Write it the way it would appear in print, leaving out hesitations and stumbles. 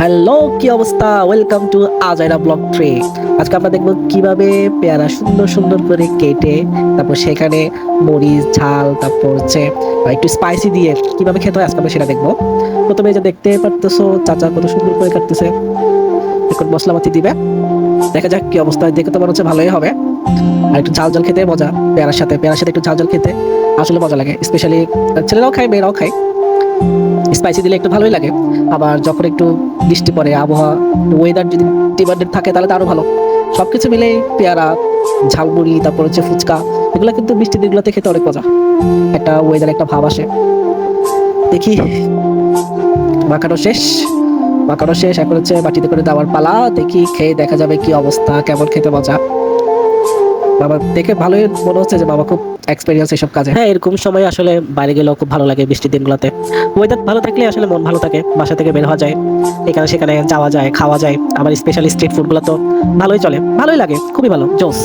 Hello, কি অবস্থা? Welcome to Ajaira blog tray. আজকে আমরা দেখবো কিভাবে পেয়ারা সুন্দর সুন্দর করে কেটে তারপর সেখানে মরিচ ঝাল তারপর হচ্ছে একটু স্পাইসি দিয়ে কিভাবে খেতে হয় আজকে আমরা সেটা দেখবো। প্রথমে এই যে দেখতে পারতেছো চাচা কত সুন্দর করে কাটতেছে, এখন মশলাপাতি দিবে। দেখা যাক কি অবস্থা, দেখে তো মনে হচ্ছে ভালোই হবে। আর একটু ঝাল ঝাল খেতে মজা, পেয়ারার সাথে একটু ঝাল ঝাল খেতে আসলে মজা লাগে। স্পেশালি ছেলেরাও খায়, মেয়েরাও খায়। স্পাইসি দিলে একটু ভালোই লাগে। আবার যখন একটু বৃষ্টি পড়ে, আবহাওয়া ওয়েদার যদি ডিমান্ডেড থাকে তাহলে তো আরো ভালো। সবকিছু মিলে পেয়ারা, ঝালমুড়ি, তারপর হচ্ছে ফুচকা, এগুলো কিন্তু বৃষ্টির দিনগুলোতে খেতে অনেক মজা। একটা ওয়েদার একটা ভাব আসে। দেখি, মাখানো শেষ। মাখানো শেষ, এখন হচ্ছে বাটিতে করে দেওয়ার পালা। দেখি খেয়ে দেখা যাবে কি অবস্থা, কেমন খেতে মজা। বাবা দেখে ভালোই মনে হচ্ছে যে বাবা খুব এক্সপেরিয়েন্স এইসব কাজে। হ্যাঁ, এরকম সময় আসলে বাইরে গেলেও খুব ভালো লাগে বৃষ্টির দিনগুলোতে। ওয়েদার ভালো থাকলে আসলে মন ভালো থাকে, বাসা থেকে বের হওয়া যায়, এখানে সেখানে যাওয়া যায়, খাওয়া যায়। আমার স্পেশালি স্ট্রিট ফুডগুলো তো ভালোই চলে, ভালোই লাগে, খুবই ভালো, জোস।